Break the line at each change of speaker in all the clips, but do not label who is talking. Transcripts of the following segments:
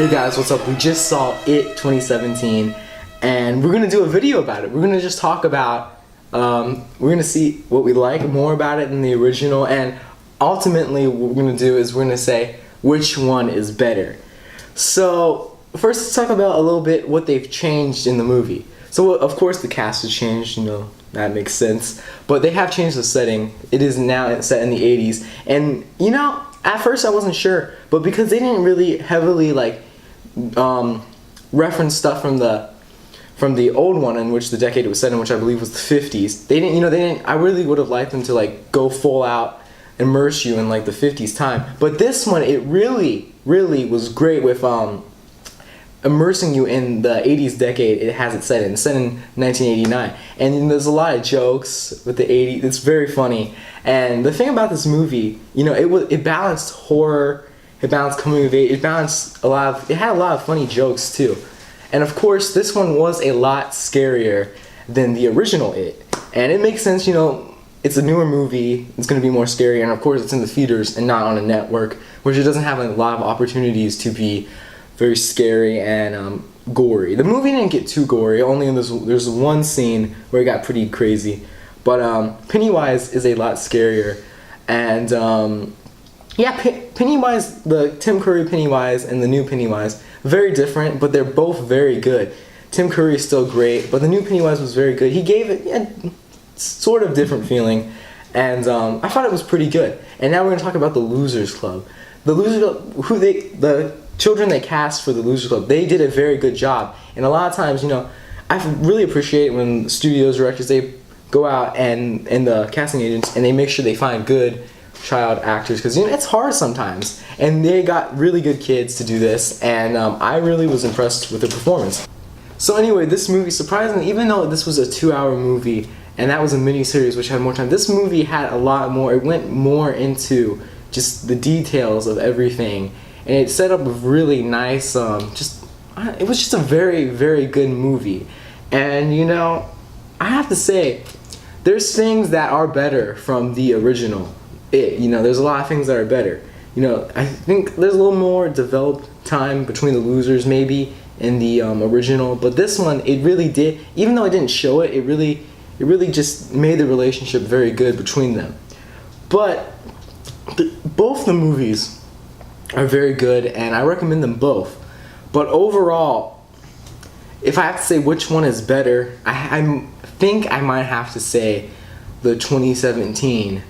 Hey guys, what's up? We just saw It 2017 and we're gonna do a video about it. We're gonna just talk about, we're gonna see what we like more about it than the original, and ultimately what we're gonna do is we're gonna say which one is better. So first let's talk about a little bit what they've changed in the movie. So of course the cast has changed, you know, that makes sense, but they have changed the setting. It is now set in the 80s, and you know, at first I wasn't sure, but because they didn't really heavily reference stuff from the old one, in which the decade it was set in, which I believe was the 50s. They didn't. I really would have liked them to go full out immerse you in the 50s time. But this one, it really was great with immersing you in the 80s decade it has it set in. It's set in 1989, and there's a lot of jokes with the 80s. It's very funny. And the thing about this movie, you know, it balanced horror, it balanced coming of age, it had a lot of funny jokes too. And of course, this one was a lot scarier than the original It. And it makes sense, you know, it's a newer movie, it's going to be more scary, and of course it's in the theaters and not on a network, which it doesn't have a lot of opportunities to be very scary and gory. The movie didn't get too gory, only there's one scene where it got pretty crazy. But Pennywise is a lot scarier. And yeah, Pennywise, the Tim Curry Pennywise and the new Pennywise, very different, but they're both very good. Tim Curry is still great, but the new Pennywise was very good. He gave it a sort of different feeling, and I thought it was pretty good. And now we're going to talk about the Losers Club. The Losers Club, the children they cast for the Losers Club, they did a very good job. And a lot of times, you know, I really appreciate when studios, directors, they go out and the casting agents, and they make sure they find good child actors, because you know, it's hard sometimes. And they got really good kids to do this, and I really was impressed with the performance. So anyway, this movie, surprisingly, even though this was a 2-hour movie, and that was a mini-series which had more time, this movie had a lot more. It went more into just the details of everything, and it set up a really nice, it was just a very, very good movie. And you know, I have to say, there's things that are better from the original It. You know, there's a lot of things that are better. You know, I think there's a little more developed time between the losers maybe in the original, but this one, it really did, even though it didn't show it, it really just made the relationship very good between them. But both the movies are very good, and I recommend them both. But overall, if I have to say which one is better, I think I might have to say the 2017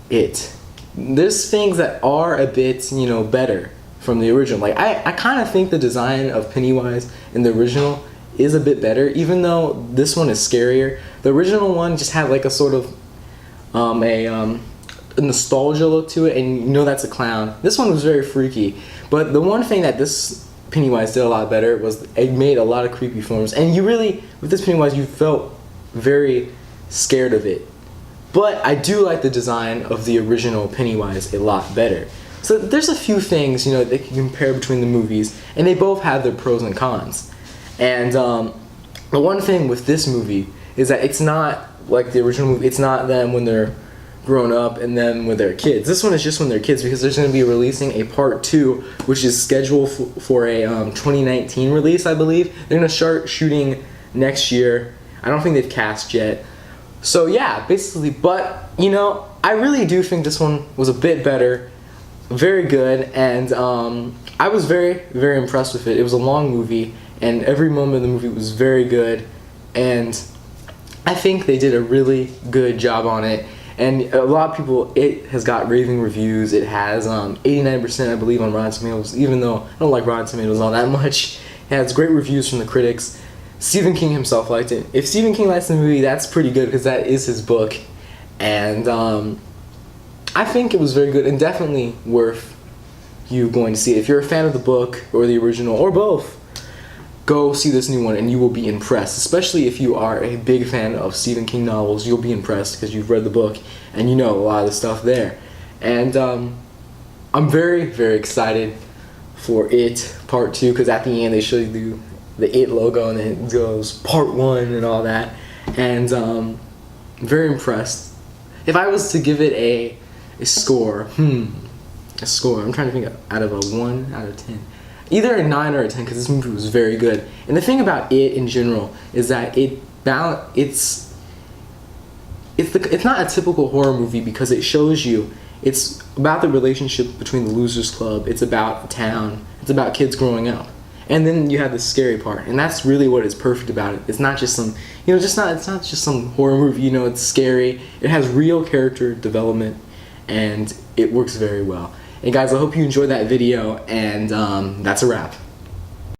It. There's things that are a bit, you know, better from the original. I kind of think the design of Pennywise in the original is a bit better, even though this one is scarier. The original one just had a sort of a nostalgia look to it, and you know that's a clown. This one was very freaky, but the one thing that this Pennywise did a lot better was it made a lot of creepy forms, and you really, with this Pennywise, you felt very scared of it. But I do like the design of the original Pennywise a lot better. So there's a few things, you know, that you can compare between the movies, and they both have their pros and cons. And the one thing with this movie is that it's not like the original movie. It's not them when they're grown up and then when they're kids. This one is just when they're kids, because there's going to be releasing a part 2, which is scheduled for a 2019 release, I believe. They're going to start shooting next year. I don't think they've cast yet. So yeah, basically, but you know, I really do think this one was a bit better, very good, and I was very, very impressed with it. It was a long movie, and every moment of the movie was very good, and I think they did a really good job on it. And a lot of people, it has got raving reviews. It has 89%, I believe, on Rotten Tomatoes, even though I don't like Rotten Tomatoes all that much. It has great reviews from the critics. Stephen King himself liked it. If Stephen King likes the movie, that's pretty good, because that is his book. And I think it was very good and definitely worth you going to see it. If you're a fan of the book or the original or both, go see this new one and you will be impressed. Especially if you are a big fan of Stephen King novels, you'll be impressed because you've read the book and you know a lot of the stuff there. And I'm very, very excited for It Part 2, because at the end they show you the It logo and it goes Part 1 and all that. And I'm very impressed. If I was to give it a score, I'm trying to think out of a 1 out of 10. either a 9 or a 10 because this movie was very good. And the thing about it in general is that it's not a typical horror movie because it shows you it's about the relationship between the Losers Club, it's about the town, it's about kids growing up. And then you have the scary part, and that's really what is perfect about it. It's not just some, it's not just some horror movie, it's scary. It has real character development, and it works very well. And guys, I hope you enjoyed that video, and that's a wrap.